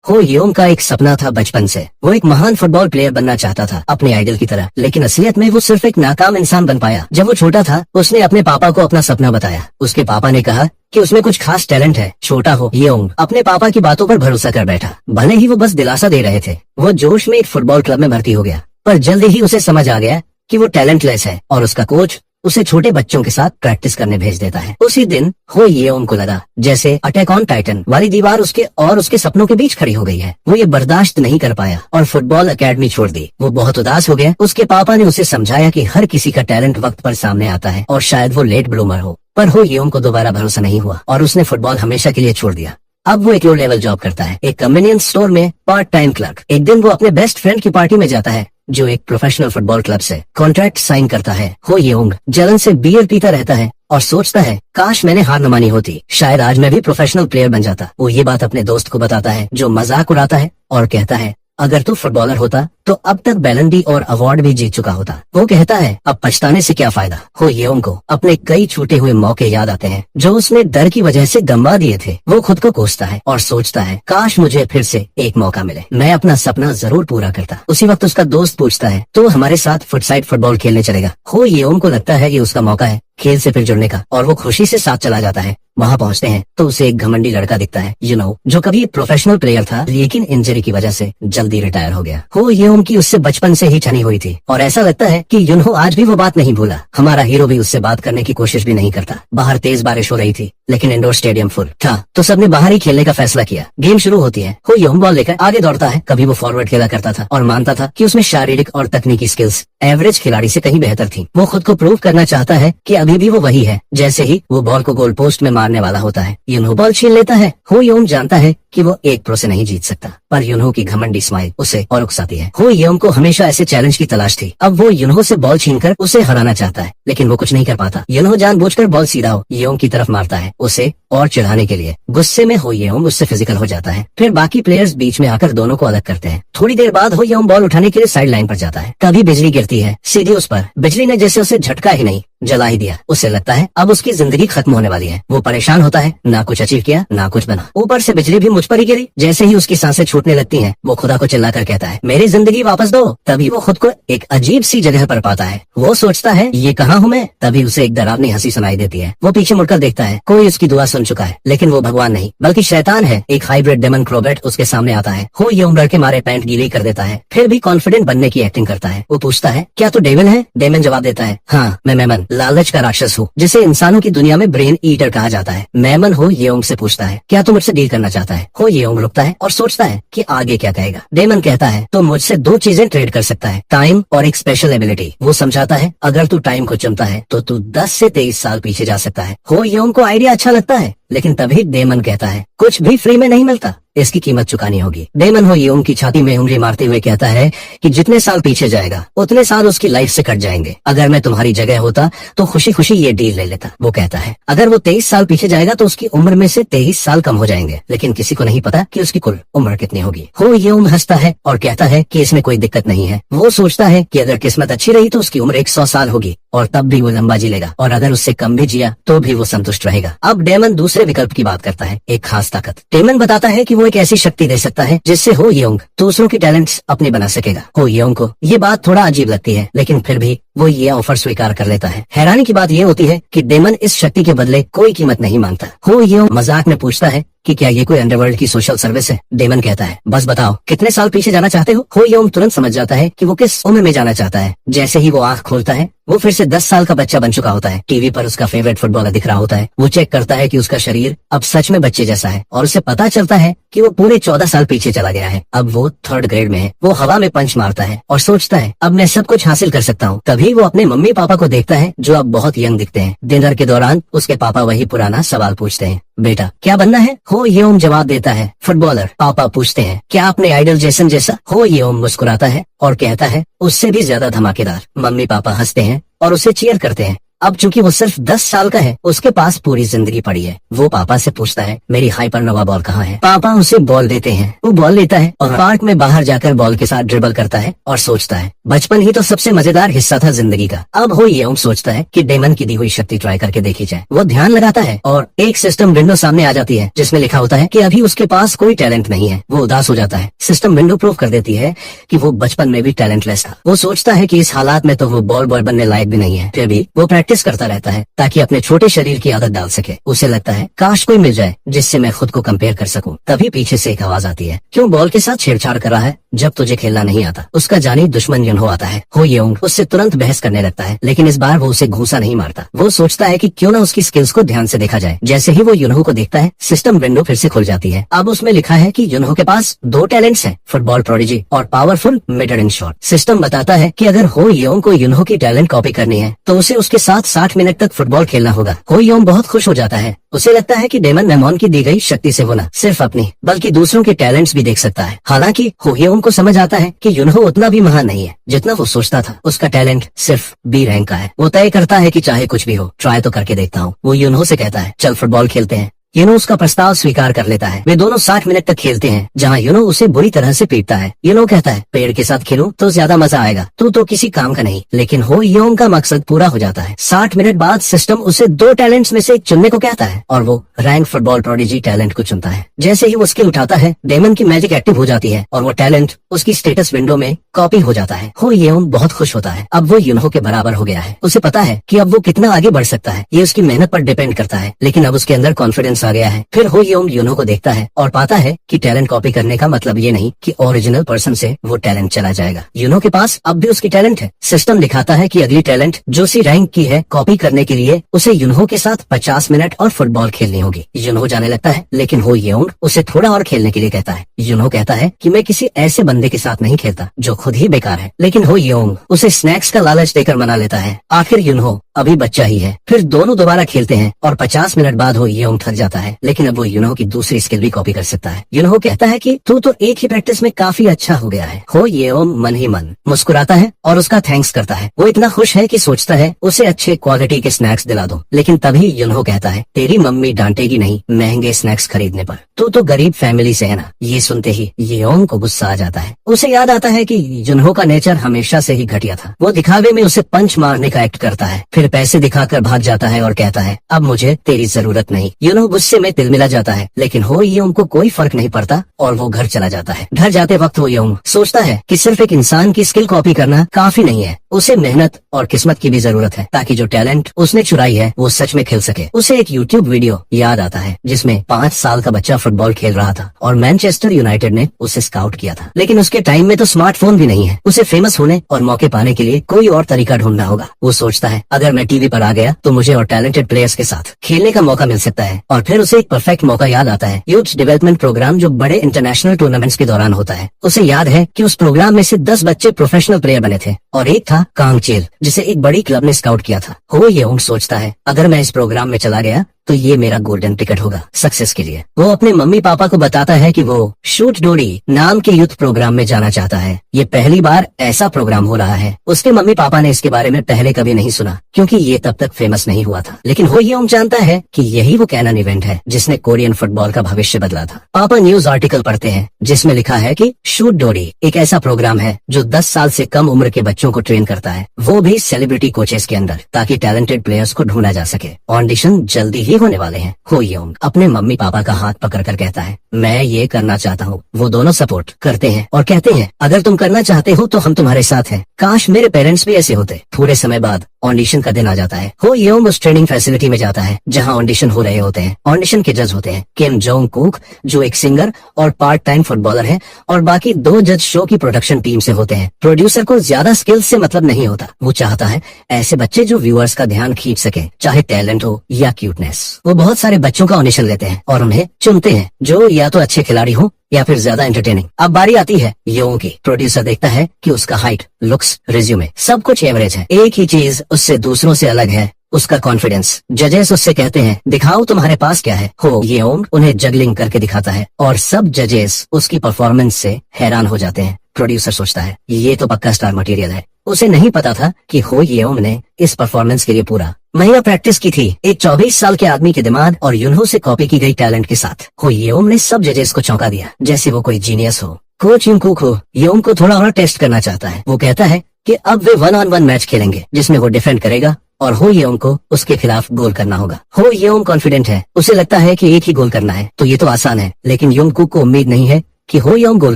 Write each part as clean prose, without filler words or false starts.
हो येओंग का एक सपना था बचपन से। वो एक महान फुटबॉल प्लेयर बनना चाहता था अपने आइडल की तरह, लेकिन असलियत में वो सिर्फ एक नाकाम इंसान बन पाया। जब वो छोटा था उसने अपने पापा को अपना सपना बताया। उसके पापा ने कहा कि उसमें कुछ खास टैलेंट है। छोटा हो येओंग अपने पापा की बातों पर भरोसा कर बैठा। भले ही वो बस दिलासा दे रहे थे, वो जोश में एक फुटबॉल क्लब में भर्ती हो गया। पर जल्दी ही उसे समझ आ गया कि वो टैलेंटलेस है और उसका कोच उसे छोटे बच्चों के साथ प्रैक्टिस करने भेज देता है। उसी दिन हो येओंग को लगा जैसे अटैक ऑन टाइटन वाली दीवार उसके और उसके सपनों के बीच खड़ी हो गई है। वो ये बर्दाश्त नहीं कर पाया और फुटबॉल एकेडमी छोड़ दी। वो बहुत उदास हो गया। उसके पापा ने उसे समझाया कि हर किसी का टैलेंट वक्त पर सामने आता है और शायद वो लेट ब्लूमर हो। पर हो येओंग को दोबारा भरोसा नहीं हुआ और उसने फुटबॉल हमेशा के लिए छोड़ दिया। अब वो एक लो लेवल जॉब करता है, एक कन्वीनियंस स्टोर में पार्ट टाइम क्लर्क। एक दिन वो अपने बेस्ट फ्रेंड की पार्टी में जाता है जो एक प्रोफेशनल फुटबॉल क्लब से कॉन्ट्रैक्ट साइन करता है। हो येओंग जलन से बियर पीता रहता है और सोचता है काश मैंने हार न मानी होती, शायद आज मैं भी प्रोफेशनल प्लेयर बन जाता। वो ये बात अपने दोस्त को बताता है जो मजाक उड़ाता है और कहता है अगर तू फुटबॉलर होता तो अब तक बैलन डी और अवार्ड भी जीत चुका होता। वो कहता है अब पछताने से क्या फायदा। हो येओंग को अपने कई छूटे हुए मौके याद आते हैं जो उसने डर की वजह से गंवा दिए थे। वो खुद को कोसता है और सोचता है काश मुझे फिर से एक मौका मिले, मैं अपना सपना जरूर पूरा करता। उसी वक्त उसका दोस्त पूछता है तो हमारे साथ फुटसाइड फुटबॉल खेलने चलेगा। हो येओंग को लगता है ये उसका मौका है खेल से फिर जुड़ने का और वो खुशी से साथ चला जाता है। वहाँ पहुँचते हैं तो उसे एक घमंडी लड़का दिखता है जो कभी एक प्रोफेशनल प्लेयर था लेकिन इंजरी की वजह से जल्दी रिटायर हो गया। हो येओंग की उससे बचपन से ही छनी हुई थी और ऐसा लगता है कि युनहो आज भी वो बात नहीं भूला। हमारा हीरो भी उससे बात करने की कोशिश भी नहीं करता। बाहर तेज बारिश हो रही थी लेकिन इंडोर स्टेडियम फुल था तो सबने बाहर ही खेलने का फैसला किया। गेम शुरू होती है। हो येओंग बॉल लेकर आगे दौड़ता है। कभी वो फॉरवर्ड खेला करता था और मानता था कि उसमें शारीरिक और तकनीकी स्किल्स एवरेज खिलाड़ी से कहीं बेहतर थी। वो खुद को प्रूव करना चाहता है कि अभी भी वो वही है। जैसे ही वो बॉल को गोल पोस्ट में मारने वाला होता है युनहो बॉल छीन लेता है। हो येओंग जानता है कि वो एक प्रो से नहीं जीत सकता, पर युनहो की घमंडी स्माइल उसे और उकसाती है। हो येओंग को हमेशा ऐसे चैलेंज की तलाश थी। अब वो युनहो से बॉल छीनकर उसे हराना चाहता है लेकिन वो कुछ नहीं कर पाता। युनहो जानबूझकर बॉल सीधा हो येओंग की तरफ मारता है उसे और चिढ़ाने के लिए। गुस्से में हो येओंग उससे फिजिकल हो जाता है। फिर बाकी प्लेयर्स बीच में आकर दोनों को अलग करते हैं। थोड़ी देर बाद हो येओंग बॉल उठाने के लिए साइड लाइन पर जाता है। तभी बिजली गिरती है सीधी उस पर। बिजली ने जैसे उसे झटका ही नहीं जला ही दिया। उसे लगता है अब उसकी जिंदगी खत्म होने वाली है। वो परेशान होता है, ना कुछ अचीव किया ना कुछ बना, ऊपर से बिजली भी मुझ पर ही गिरी। जैसे ही उसकी सांसें छूटने लगती हैं, वो खुदा को चिल्लाकर कहता है मेरी जिंदगी वापस दो। तभी वो खुद को एक अजीब सी जगह पर पाता है। वो सोचता है ये कहाँ हूँ मैं। तभी उसे एक डरावनी हंसी सुनाई देती है। वो पीछे मुड़कर देखता है, कोई उसकी दुआ सुन चुका है लेकिन वो भगवान नहीं बल्कि शैतान है। एक हाइब्रिड डेमन क्रोबेट उसके सामने आता है। हो येओंग डर के मारे पैंट गीली कर देता है फिर भी कॉन्फिडेंट बनने की एक्टिंग करता है। वो पूछता है क्या तू डेमन है। डेमन जवाब देता है हाँ मैं मेमन लालच का राक्षस हूँ जिसे इंसानों की दुनिया में ब्रेन ईटर कहा जाता है। मेमन हो येओंग से पूछता है क्या तू मुझसे डील करना चाहता है। हो येओंग रुकता है और सोचता है कि आगे क्या कहेगा। डेमन कहता है तो मुझसे दो चीजें ट्रेड कर सकता है, टाइम और एक स्पेशल एबिलिटी। वो समझाता है अगर तू टाइम को चुनता है तो तू 10 से 23 साल पीछे जा सकता है। हो येओंग को आइडिया अच्छा लगता है लेकिन तभी डेमन कहता है कुछ भी फ्री में नहीं मिलता, इसकी कीमत चुकानी होगी। डेमन हो येओंग की छाती में उंगली मारते हुए कहता है कि जितने साल पीछे जाएगा उतने साल उसकी लाइफ से कट जाएंगे। अगर मैं तुम्हारी जगह होता तो खुशी खुशी ये डील ले लेता। वो कहता है अगर वो 23 साल पीछे जाएगा तो उसकी उम्र में से 23 साल कम हो जाएंगे लेकिन किसी को नहीं पता कि उसकी कुल उम्र कितनी होगी। हो येओंग हंसता है और कहता है कि इसमें कोई दिक्कत नहीं है। वो सोचता है कि अगर किस्मत अच्छी रही तो उसकी उम्र 100 साल होगी और तब भी वो लंबा जी लेगा और अगर उससे कम भी जिया तो भी वो संतुष्ट रहेगा। अब डेमन दूसरे विकल्प की बात करता है, एक खास ताकत। डेमन बताता है कि वो एक ऐसी शक्ति दे सकता है जिससे हो येओंग दूसरों की टैलेंट्स अपने बना सकेगा। हो येओंग को ये बात थोड़ा अजीब लगती है लेकिन फिर भी वो ये ऑफर स्वीकार कर लेता है। हैरानी की बात ये होती है कि डेमन इस शक्ति के बदले कोई कीमत नहीं मांगता। हो येओंग मजाक में पूछता है कि क्या ये कोई अंडरवर्ल्ड की सोशल सर्विस है। डेमन कहता है बस बताओ कितने साल पीछे जाना चाहते हो। हो येओंग तुरंत समझ जाता है कि वो किस उम्र में जाना चाहता है। जैसे ही वो आंख खोलता है वो फिर से 10 साल का बच्चा बन चुका होता है। टीवी पर उसका फेवरेट फुटबॉलर दिख रहा होता है। वो चेक करता है कि उसका शरीर अब सच में बच्चे जैसा है और उसे पता चलता है कि वो पूरे 14 साल पीछे चला गया है। अब वो 3rd ग्रेड में है। वो हवा में पंच मारता है और सोचता है अब मैं सब कुछ हासिल कर सकता हूँ। तभी वो अपने मम्मी पापा को देखता है जो अब बहुत यंग दिखते हैं। डिनर के दौरान उसके पापा वही पुराना सवाल पूछते हैं, बेटा क्या बनना है। हो येओंग जवाब देता है फुटबॉलर। पापा पूछते हैं क्या अपने आइडल जेसन जैसा। हो येओंग मुस्कुराता है और कहता है उससे भी ज्यादा धमाकेदार। मम्मी पापा हंसते हैं और उसे चीयर करते हैं अब चूंकि वो सिर्फ 10 साल का है, उसके पास पूरी जिंदगी पड़ी है। वो पापा से पूछता है मेरी हाइपरनोवा बॉल कहाँ है। पापा उसे बॉल देते हैं, वो बॉल लेता है और पार्क में बाहर जाकर बॉल के साथ ड्रिबल करता है और सोचता है बचपन ही तो सबसे मजेदार हिस्सा था जिंदगी का। अब हो ये सोचता है कि डेमन की दी हुई शक्ति ट्राई करके देखी जाए। वो ध्यान लगाता है और एक सिस्टम विंडो सामने आ जाती है जिसमें लिखा होता है कि अभी उसके पास कोई टैलेंट नहीं है। वो उदास हो जाता है। सिस्टम विंडो प्रूव कर देती है कि वो बचपन में भी टैलेंटलेस था। वो सोचता है कि इस हालात में तो वो बॉल बॉय बनने लायक भी नहीं है, फिर भी वो प्रैक्टिस करता रहता है ताकि अपने छोटे शरीर की आदत डाल सके। उसे लगता है काश कोई मिल जाए जिससे मैं खुद को कंपेयर कर सकूं। तभी पीछे से एक आवाज आती है, क्यों बॉल के साथ छेड़छाड़ कर रहा है जब तुझे खेलना नहीं आता। उसका जानी दुश्मन युनहो आता है। हो येउंग उससे तुरंत बहस करने लगता है, लेकिन इस बार वो उसे घूंसा नहीं मारता। वो सोचता है कि क्यों ना उसकी स्किल्स को ध्यान से देखा जाए। जैसे ही वो युनहो को देखता है, सिस्टम विंडो फिर से खुल जाती है। अब उसमें लिखा है कि युनहो के पास 2 टैलेंट्स हैं, फुटबॉल प्रोडिजी और powerful mid range shot. System बताता है कि अगर हो येउंग को युनहो की टैलेंट कॉपी करनी है तो उसे उसके साथ 60 मिनट तक फुटबॉल खेलना होगा। हो येउंग बहुत खुश हो जाता है। उसे लगता है कि डेमन मेमोन की दी गई शक्ति से वो न सिर्फ अपनी बल्कि दूसरों के टैलेंट्स भी देख सकता है। हालांकि हो येउंग को समझ आता है कि युनहो उतना भी महान नहीं है जितना वो सोचता था। उसका टैलेंट सिर्फ बी रैंक का है। वो तय करता है कि चाहे कुछ भी हो ट्राई तो करके देखता हूँ। वो युनहो से कहता है चल फुटबॉल खेलते हैं। युनो उसका प्रस्ताव स्वीकार कर लेता है। वे दोनों 60 मिनट तक खेलते हैं, जहां युनो उसे बुरी तरह से पीटता है। युनो कहता है पेड़ के साथ खेलूं तो ज्यादा मजा आएगा, तू तो किसी काम का नहीं। लेकिन हो येउंग का मकसद पूरा हो जाता है। 60 मिनट बाद सिस्टम उसे 2 टैलेंट्स में से एक चुनने को कहता है और वो रैंक फुटबॉल प्रोडिजी टैलेंट को चुनता है। जैसे ही वो स्किल उठाता है, डेमन की मैजिक एक्टिव हो जाती है और वो टैलेंट उसकी स्टेटस विंडो में कॉपी हो जाता है। हो येउंग बहुत खुश होता है। अब वो युनहो के बराबर हो गया है। उसे पता है कि अब वो कितना आगे बढ़ सकता है, ये उसकी मेहनत पर डिपेंड करता है। लेकिन अब उसके अंदर कॉन्फिडेंस आ गया है। फिर हो येउंग युनहो को देखता है और पाता है कि टैलेंट कॉपी करने का मतलब ये नहीं कि ओरिजिनल पर्सन से वो टैलेंट चला जाएगा। युनहो के पास अब भी उसकी टैलेंट है। सिस्टम दिखाता है कि अगली टैलेंट जो सी रैंक की है, कॉपी करने के लिए उसे युनहो के साथ 50 मिनट और फुटबॉल खेलनी होगी। युनहो जाने लगता है, लेकिन हो येउंग उसे थोड़ा और खेलने के लिए कहता है। युनहो कहता है कि मैं किसी ऐसे बंदे के साथ नहीं खेलता जो खुद ही बेकार है। लेकिन हो येउंग उसे स्नैक्स का लालच देकर मना लेता है। आखिर युनहो अभी बच्चा ही है। फिर दोनों दोबारा खेलते हैं और 50 मिनट बाद हो येउंग थक जाता है, लेकिन अब वो युनहो की दूसरी स्किल भी कॉपी कर सकता है। युनहो कहता है कि तू तो एक ही प्रैक्टिस में काफी अच्छा हो गया है। हो येउंग मन ही मन मुस्कुराता है और उसका थैंक्स करता है। वो इतना खुश है कि सोचता है उसे अच्छे क्वालिटी के स्नैक्स दिला दो। लेकिन तभी युनहो कहता है तेरी मम्मी डांटेगी नहीं महंगे स्नैक्स खरीदने पर, तू तो गरीब फैमिली से है ना। ये सुनते ही येउंग को गुस्सा आ जाता है। उसे याद आता है कि युनहो का नेचर हमेशा से ही घटिया था। वो दिखावे में उसे पंच मारने का एक्ट करता है, फिर पैसे दिखाकर भाग जाता है और कहता है अब मुझे तेरी जरूरत नहीं। युनहो गुस्से में तिलमिला जाता है, लेकिन हो येउंग को कोई फर्क नहीं पड़ता और वो घर चला जाता है। घर जाते वक्त हो येउंग सोचता है कि सिर्फ एक इंसान की स्किल कॉपी करना काफी नहीं है, उसे मेहनत और किस्मत की भी जरूरत है ताकि जो टैलेंट उसने चुराई है वो सच में खेल सके। उसे एक यूट्यूब वीडियो याद आता है जिसमें 5 साल का बच्चा फुटबॉल खेल रहा था और मैनचेस्टर यूनाइटेड ने उसे स्काउट किया था। लेकिन उसके टाइम में तो स्मार्टफोन भी नहीं है। उसे फेमस होने और मौके पाने के लिए कोई और तरीका ढूंढना होगा। वो सोचता है अगर मैं टीवी पर आ गया तो मुझे और टैलेंटेड प्लेयर्स के साथ खेलने का मौका मिल सकता है। और फिर उसे एक परफेक्ट मौका याद आता है, यूथ डेवलपमेंट प्रोग्राम जो बड़े इंटरनेशनल टूर्नामेंट्स के दौरान होता है। उसे याद है कि उस प्रोग्राम में से 10 बच्चे प्रोफेशनल प्लेयर बने थे और एक था कांगचेल जिसे एक बड़ी क्लब ने स्काउट किया था। हो येउंग सोचता है अगर मैं इस प्रोग्राम में चला गया तो ये मेरा गोल्डन टिकट होगा सक्सेस के लिए। वो अपने मम्मी पापा को बताता है कि वो शूट डोरी नाम के यूथ प्रोग्राम में जाना चाहता है। ये पहली बार ऐसा प्रोग्राम हो रहा है। उसके मम्मी पापा ने इसके बारे में पहले कभी नहीं सुना क्योंकि ये तब तक फेमस नहीं हुआ था। लेकिन हो येउंग जानता है कि यही वो कैनन इवेंट है जिसने कोरियन फुटबॉल का भविष्य बदला था। पापा न्यूज आर्टिकल पढ़ते हैं जिसमें लिखा है कि शूट डोरी एक ऐसा प्रोग्राम है जो 10 साल से कम उम्र के बच्चों को ट्रेन करता है, वो भी सेलिब्रिटी कोचेस के अंदर, ताकि टैलेंटेड प्लेयर्स को ढूंढा जा सके। ऑडिशन जल्दी ही होने वाले हैं। हो येउंग अपने मम्मी पापा का हाथ पकड़कर कहता है मैं ये करना चाहता हूँ। वो दोनों सपोर्ट करते हैं और कहते हैं अगर तुम करना चाहते हो तो हम तुम्हारे साथ हैं। काश मेरे पेरेंट्स भी ऐसे होते। थोड़े समय बाद ऑडिशन का दिन आ जाता है। हो येउंग उस ट्रेनिंग फैसिलिटी में जाता है जहां ऑडिशन हो रहे होते हैं। ऑडिशन के जज होते हैं किम जोंग कुक जो एक सिंगर और पार्ट टाइम फुटबॉलर है और बाकी 2 जज शो की प्रोडक्शन टीम से होते हैं। प्रोड्यूसर को ज्यादा स्किल्स से मतलब नहीं होता। वो चाहता है ऐसे बच्चे जो व्यूअर्स का ध्यान खींच सके, चाहे टैलेंट हो या क्यूटनेस। वो बहुत सारे बच्चों का ऑडिशन लेते हैं और उन्हें चुनते हैं जो या तो अच्छे खिलाड़ी हो या फिर ज्यादा एंटरटेनिंग। अब बारी आती है येउंग की। प्रोड्यूसर देखता है कि उसका हाइट, लुक्स, रिज्यूमे सब कुछ एवरेज है। एक ही चीज उससे दूसरों से अलग है, उसका कॉन्फिडेंस। जजेस उससे कहते हैं दिखाओ तुम्हारे पास क्या है। हो येउंग उन्हें जगलिंग करके दिखाता है और सब जजेस उसकी परफॉर्मेंस से हैरान हो जाते हैं। प्रोड्यूसर सोचता है ये तो पक्का स्टार मटेरियल है। उसे नहीं पता था कि हो येउंग ने इस परफॉर्मेंस के लिए पूरा महीना प्रैक्टिस की थी एक 24 साल के आदमी के दिमाग और यूनहो से कॉपी की गई टैलेंट के साथ। हो येओंग ने सब जजेस को चौंका दिया जैसे वो कोई जीनियस हो। कोच यूंगकुक हो येओंग को थोड़ा और टेस्ट करना चाहता है। वो कहता है कि अब वे 1-on-1 मैच खेलेंगे जिसमें वो डिफेंड करेगा और हो येओंग को उसके खिलाफ गोल करना होगा। हो येओंग कॉन्फिडेंट है, उसे लगता है कि एक ही गोल करना है तो ये तो आसान है, लेकिन यूंगकुक को उम्मीद नहीं है कि हो येओंग गोल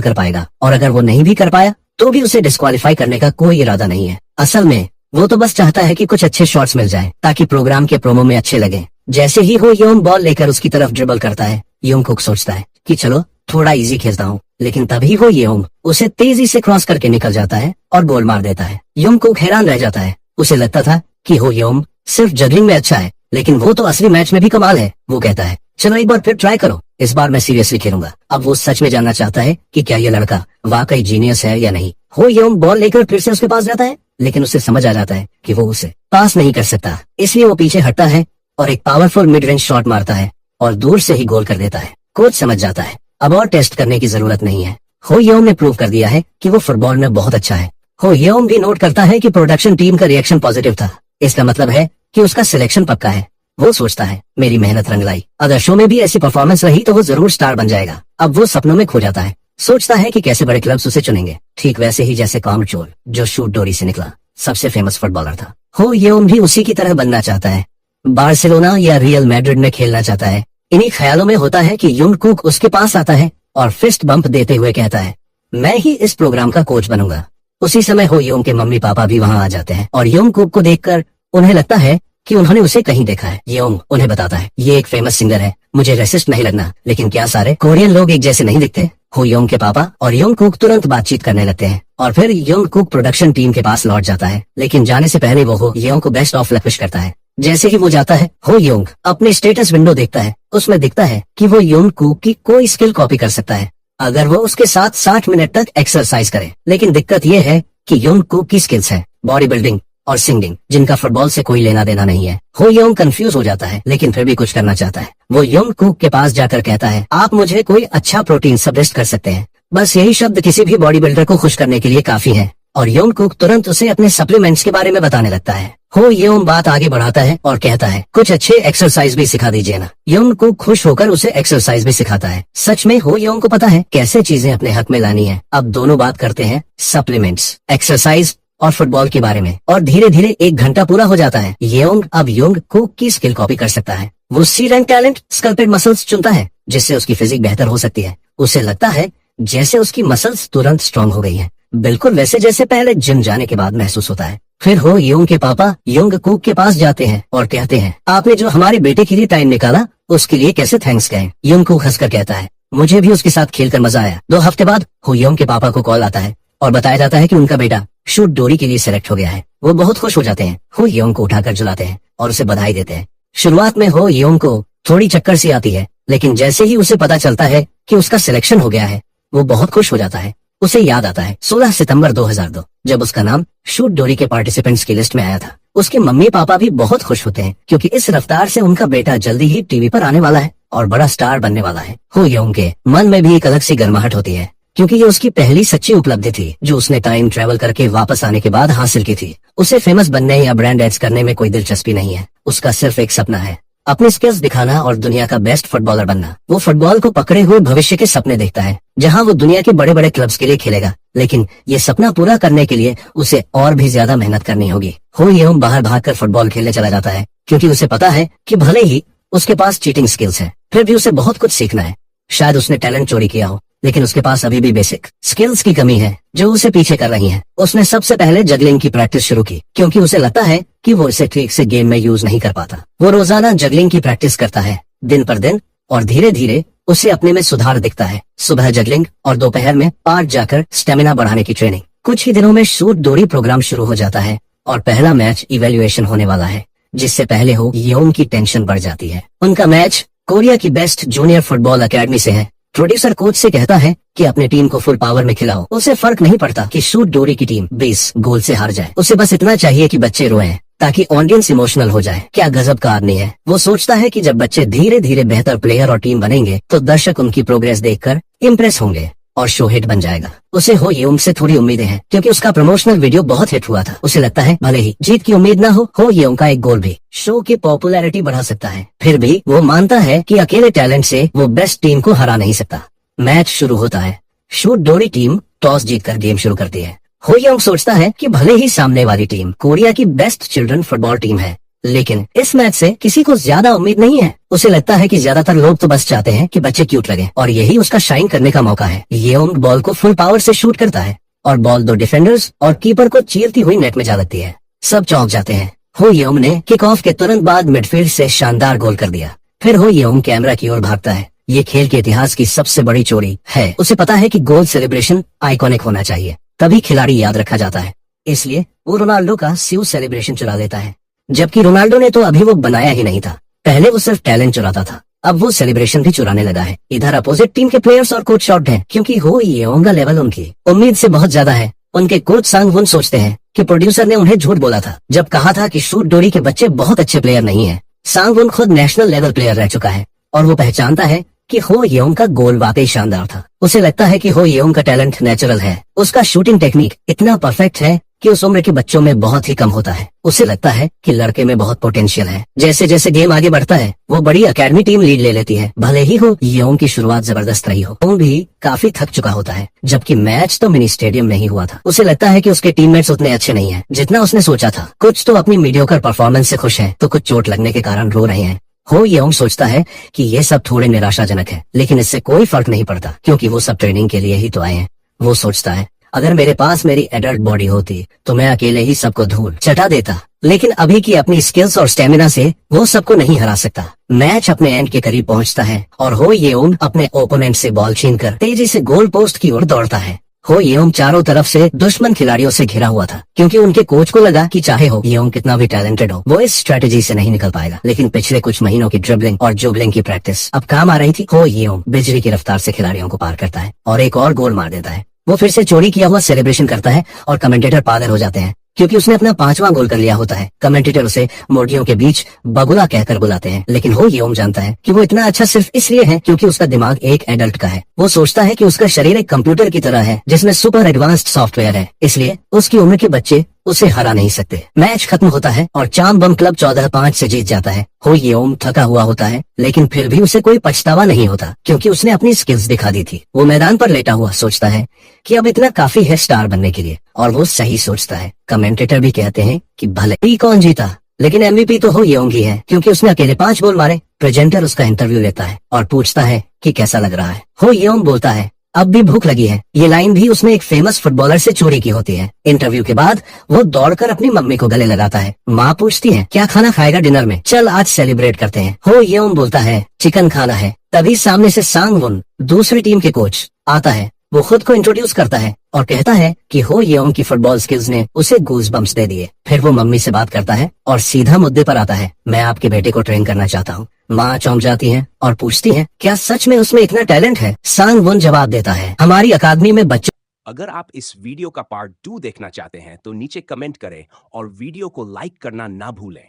कर पाएगा और अगर वो नहीं भी कर पाया तो भी उसे डिस्क्वालीफाई करने का कोई इरादा नहीं है। असल में वो तो बस चाहता है कि कुछ अच्छे शॉट्स मिल जाएं ताकि प्रोग्राम के प्रोमो में अच्छे लगे। जैसे ही हो येओंग बॉल लेकर उसकी तरफ ड्रिबल करता है यूंगकुक सोचता है कि चलो थोड़ा इजी खेलता हूँ, लेकिन तभी हो येओंग उसे तेजी से क्रॉस करके निकल जाता है और गोल मार देता है। यूंगकुक हैरान रह जाता है, उसे लगता था कि हो येओंग सिर्फ जगलिंग में अच्छा है लेकिन वो तो असली मैच में भी कमाल है। वो कहता है चलो एक बार फिर ट्राई करो, इस बार मैं सीरियसली खेलूंगा। अब वो सच में जानना चाहता है कि क्या ये लड़का वाकई जीनियस है या नहीं। हो येओंग बॉल लेकर फिर से उसके पास जाता है लेकिन उसे समझ आ जाता है कि वो उसे पास नहीं कर सकता, इसलिए वो पीछे हटता है और एक पावरफुल मिड रेंज शॉट मारता है और दूर से ही गोल कर देता है। कोच समझ जाता है अब और टेस्ट करने की जरूरत नहीं है, हो येओंग ने प्रूव कर दिया है कि वो फुटबॉल में बहुत अच्छा है। हो येओंग भी नोट करता है कि प्रोडक्शन टीम का रिएक्शन पॉजिटिव था, इसका मतलब है कि उसका सिलेक्शन पक्का है। वो सोचता है मेरी मेहनत रंग लाई, अगर शो में भी ऐसी परफॉर्मेंस रही तो वो जरूर स्टार बन जाएगा। अब वो सपनों में खो जाता है, सोचता है कि कैसे बड़े क्लब्स उसे चुनेंगे, ठीक वैसे ही जैसे कॉन्गचोल जो शूट डोरी से निकला सबसे फेमस फुटबॉलर था। हो येओंग भी उसी की तरह बनना चाहता है, बार्सिलोना या रियल मैड्रिड में खेलना चाहता है। इन्हीं ख्यालों में होता है कि यूंगकुक उसके पास आता है और फिस्ट बम्प देते हुए कहता है मैं ही इस प्रोग्राम का कोच बनूंगा। उसी समय हो येओंग के मम्मी पापा भी वहां आ जाते हैं और यूंगकुक को देखकर उन्हें लगता है कि उन्होंने उसे कहीं देखा है। येओंग उन्हें बताता है ये एक फेमस सिंगर है, मुझे रेसिस्ट नहीं लगना, लेकिन क्या सारे कोरियन लोग एक जैसे नहीं दिखते। हो येओंग के पापा और यूंगकुक तुरंत बातचीत करने लगते हैं और फिर यूंगकुक प्रोडक्शन टीम के पास लौट जाता है, लेकिन जाने से पहले वो हो येओंग को बेस्ट ऑफ लक विश करता है। जैसे ही वो जाता है हो येओंग अपने स्टेटस विंडो देखता है, उसमें दिखता है कि वो यूंगकुक की कोई स्किल कॉपी कर सकता है अगर वो उसके साथ 60 मिनट तक एक्सरसाइज करे। लेकिन दिक्कत ये है कि यूंगकुक की स्किल्स है बॉडी बिल्डिंग और सिंगिंग जिनका फुटबॉल से कोई लेना देना नहीं है। हो येओंग कंफ्यूज हो जाता है लेकिन फिर भी कुछ करना चाहता है। वो यूंगकुक के पास जाकर कहता है आप मुझे कोई अच्छा प्रोटीन सजेस्ट कर सकते हैं, बस यही शब्द किसी भी बॉडी बिल्डर को खुश करने के लिए काफी है। और यूंगकुक तुरंत उसे अपने सप्लीमेंट्स के बारे में बताने लगता है। हो येओंग बात आगे बढ़ाता है और कहता है कुछ अच्छे एक्सरसाइज भी सिखा दीजिए ना। यूंगकुक खुश होकर उसे एक्सरसाइज भी सिखाता है। सच में हो येओंग को पता है कैसे चीजें अपने हक में लानी है। अब दोनों बात करते हैं सप्लीमेंट्स, एक्सरसाइज और फुटबॉल के बारे में और धीरे धीरे 1 घंटा पूरा हो जाता है। येओंग अब यूंगकुक की स्किल कॉपी कर सकता है। वो सी रैंक टैलेंट स्कल्प्टेड मसल्स चुनता है जिससे उसकी फिजिक बेहतर हो सकती है। उसे लगता है जैसे उसकी मसल्स तुरंत स्ट्रांग हो गई है, बिल्कुल वैसे जैसे पहले जिम जाने के बाद महसूस होता है। फिर हो येओंग के पापा यूंगकुक के पास जाते हैं और कहते हैं आपने जो हमारे बेटे के लिए टाइम निकाला उसके लिए कैसे थैंक्स कहें। यूंगकुक हंसकर कहता है मुझे भी उसके साथ खेलकर मजा आया। 2 हफ्ते बाद हो येओंग के पापा को कॉल आता है और बताया जाता है कि उनका बेटा शूट डोरी के लिए सिलेक्ट हो गया है। वो बहुत खुश हो जाते हैं, हो येओंग को उठाकर झुलाते हैं और उसे बधाई देते हैं। शुरुआत में हो येओंग को थोड़ी चक्कर सी आती है, लेकिन जैसे ही उसे पता चलता है कि उसका सिलेक्शन हो गया है वो बहुत खुश हो जाता है। उसे याद आता है 16 सितंबर 2002 जब उसका नाम शूट डोरी के पार्टिसिपेंट्स की लिस्ट में आया था। उसके मम्मी पापा भी बहुत खुश होते हैं क्योंकि इस रफ्तार से उनका बेटा जल्दी ही टीवी पर आने वाला है और बड़ा स्टार बनने वाला है। हो येओंग के मन में भी एक अलग सी गर्माहट होती है क्योंकि ये उसकी पहली सच्ची उपलब्धि थी जो उसने टाइम ट्रेवल करके वापस आने के बाद हासिल की थी। उसे फेमस बनने या ब्रांड एड्स करने में कोई दिलचस्पी नहीं है, उसका सिर्फ एक सपना है अपनी स्किल्स दिखाना और दुनिया का बेस्ट फुटबॉलर बनना। वो फुटबॉल को पकड़े हुए भविष्य के सपने देखता है जहां वो दुनिया के बड़े बड़े क्लब्स के लिए खेलेगा, लेकिन ये सपना पूरा करने के लिए उसे और भी ज्यादा मेहनत करनी होगी। हो येओंग बाहर भागकर फुटबॉल खेलने चला जाता है क्योंकि उसे पता है कि भले ही उसके पास चीटिंग स्किल्स है फिर भी उसे बहुत कुछ सीखना है। शायद उसने टैलेंट चोरी किया हो लेकिन उसके पास अभी भी बेसिक स्किल्स की कमी है जो उसे पीछे कर रही है। उसने सबसे पहले जगलिंग की प्रैक्टिस शुरू की क्योंकि उसे लगता है कि वो इसे ठीक से गेम में यूज नहीं कर पाता। वो रोजाना जगलिंग की प्रैक्टिस करता है दिन पर दिन और धीरे धीरे उसे अपने में सुधार दिखता है। सुबह जगलिंग और दोपहर में पार्क जाकर स्टेमिना बढ़ाने की ट्रेनिंग। कुछ ही दिनों में शूट डोरी प्रोग्राम शुरू हो जाता है और पहला मैच इवेल्युएशन होने वाला है जिससे पहले हो येओंग की टेंशन बढ़ जाती है। उनका मैच कोरिया की बेस्ट जूनियर फुटबॉल अकेडमी से है। प्रोड्यूसर कोच से कहता है कि अपने टीम को फुल पावर में खिलाओ। उसे फर्क नहीं पड़ता कि शूट डोरी की टीम 20 गोल से हार जाए, उसे बस इतना चाहिए कि बच्चे रोएं ताकि ऑडियंस इमोशनल हो जाए। क्या गजब का आदमी है। वो सोचता है कि जब बच्चे धीरे धीरे बेहतर प्लेयर और टीम बनेंगे तो दर्शक उनकी प्रोग्रेस देखकर इम्प्रेस होंगे। और शो हिट बन जाएगा। उसे हो येउंग से थोड़ी उम्मीदें हैं क्योंकि उसका प्रमोशनल वीडियो बहुत हिट हुआ था। उसे लगता है भले ही जीत की उम्मीद ना हो येउंग का एक गोल भी शो की पॉपुलैरिटी बढ़ा सकता है। फिर भी वो मानता है कि अकेले टैलेंट से वो बेस्ट टीम को हरा नहीं सकता। मैच शुरू होता है। शूट डोरी टीम टॉस जीतकर गेम शुरू करती है। हो येउंग सोचता है कि भले ही सामने वाली टीम कोरिया की बेस्ट चिल्ड्रन फुटबॉल टीम है, लेकिन इस मैच से किसी को ज्यादा उम्मीद नहीं है। उसे लगता है कि ज्यादातर लोग तो बस चाहते हैं कि बच्चे क्यूट लगे और यही उसका शाइन करने का मौका है। येउंग बॉल को फुल पावर से शूट करता है और बॉल 2 डिफेंडर्स और कीपर को चीरती हुई नेट में जा लगती है। सब चौंक जाते हैं। हो येउंग ने किक ऑफ के तुरंत बाद मिडफील्ड से शानदार गोल कर दिया। फिर हो येउंग कैमरा की ओर भागता है। ये खेल के इतिहास की सबसे बड़ी चोरी है। उसे पता है कि गोल सेलिब्रेशन आइकॉनिक होना चाहिए, तभी खिलाड़ी याद रखा जाता है। इसलिए वो रोनाल्डो का स्यू सेलिब्रेशन चुरा लेता है, जबकि रोनाल्डो ने तो अभी वो बनाया ही नहीं था। पहले वो सिर्फ टैलेंट चुराता था, अब वो सेलिब्रेशन भी चुराने लगा है। इधर अपोजिट टीम के प्लेयर्स और कोच शॉट हैं क्योंकि हो येउंग का लेवल उनकी उम्मीद से बहुत ज्यादा है। उनके कोच सांग वुन सोचते हैं कि प्रोड्यूसर ने उन्हें झूठ बोला था जब कहा था कि शूट डोरी के बच्चे बहुत अच्छे प्लेयर नहीं है। सांग वुन खुद नेशनल लेवल प्लेयर रह चुका है और वो पहचानता है कि हो येउंग का गोल वाकई शानदार था। उसे लगता है कि हो येउंग का टैलेंट नेचुरल है। उसका शूटिंग टेक्निक इतना परफेक्ट है कि उस उम्र के बच्चों में बहुत ही कम होता है। उसे लगता है कि लड़के में बहुत पोटेंशियल है। जैसे जैसे गेम आगे बढ़ता है वो बड़ी एकेडमी टीम लीड ले लेती है। भले ही हो येउंग की शुरुआत जबरदस्त रही हो, वो भी काफी थक चुका होता है, जबकि मैच तो मिनी स्टेडियम में ही हुआ था। उसे लगता है कि उसके टीममेट्स उतने अच्छे नहीं हैं जितना उसने सोचा था। कुछ तो अपनी मीडियोकर परफॉर्मेंस से खुश हैं, तो कुछ चोट लगने के कारण रो रहे हैं। हो येउंग सोचता है कि ये सब थोड़े निराशाजनक है, लेकिन इससे कोई फर्क नहीं पड़ता क्योंकि वो सब ट्रेनिंग के लिए ही तो आए हैं। वो सोचता है अगर मेरे पास मेरी एडल्ट बॉडी होती तो मैं अकेले ही सबको धूल चटा देता, लेकिन अभी की अपनी स्किल्स और स्टेमिना से वो सबको नहीं हरा सकता। मैच अपने एंड के करीब पहुंचता है और हो येउंग अपने ओपोनेंट से बॉल छीनकर तेजी से गोल पोस्ट की ओर दौड़ता है। हो येउंग चारों तरफ से दुश्मन खिलाड़ियों से घिरा हुआ था क्योंकि उनके कोच को लगा कि चाहे हो येउंग कितना भी टैलेंटेड हो, वो इस स्ट्रेटेजी से नहीं निकल पाएगा। लेकिन पिछले कुछ महीनों की ड्रिबलिंग और जुगलिंग की प्रैक्टिस अब काम आ रही थी। हो येउंग बिजली की रफ्तार से खिलाड़ियों को पार करता है और एक और गोल मार देता है। वो फिर से चोरी किया हुआ सेलिब्रेशन करता है और कमेंटेटर पागल हो जाते हैं क्योंकि उसने अपना 5वां गोल कर लिया होता है। कमेंटेटर उसे मोटियों के बीच बगुला कहकर बुलाते हैं, लेकिन हो येउंग जानता है कि वो इतना अच्छा सिर्फ इसलिए है क्योंकि उसका दिमाग एक एडल्ट का है। वो सोचता है कि उसका शरीर एक कंप्यूटर की तरह है जिसमें सुपर एडवांस्ड सॉफ्टवेयर है, इसलिए उसकी उम्र के बच्चे उसे हरा नहीं सकते। मैच खत्म होता है और चाम बम क्लब 14-5 से जीत जाता है। हो येउंग थका हुआ होता है, लेकिन फिर भी उसे कोई पछतावा नहीं होता क्योंकि उसने अपनी स्किल्स दिखा दी थी। वो मैदान पर लेटा हुआ सोचता है कि अब इतना काफी है स्टार बनने के लिए, और वो सही सोचता है। कमेंटेटर भी कहते हैं कि भले ही कौन जीता, लेकिन MVP तो हो येउंग ही है क्योंकि उसने अकेले 5 गोल मारे। प्रेजेंटर उसका इंटरव्यू लेता है और पूछता है कि कैसा लग रहा है। हो येउंग बोलता है अब भी भूख लगी है। ये लाइन भी उसने एक फेमस फुटबॉलर से चोरी की होती है। इंटरव्यू के बाद वो दौड़कर अपनी मम्मी को गले लगाता है। माँ पूछती है क्या खाना खाएगा डिनर में, चल आज सेलिब्रेट करते हैं। हो येउंग बोलता है चिकन खाना है। तभी सामने से सांग वुन दूसरी टीम के कोच आता है। वो खुद को इंट्रोड्यूस करता है और कहता है कि हो येउंग की फुटबॉल स्किल्स ने उसे गूज बम्प्स दे दिए। फिर वो मम्मी से बात करता है और सीधा मुद्दे पर आता है, मैं आपके बेटे को ट्रेन करना चाहता हूँ। माँ चौंक जाती है और पूछती है क्या सच में उसमें इतना टैलेंट है। सांग वुन जवाब देता है हमारी अकादमी में बच्चों। अगर आप इस वीडियो का पार्ट 2 देखना चाहते हैं तो नीचे कमेंट करें और वीडियो को लाइक करना ना भूलें।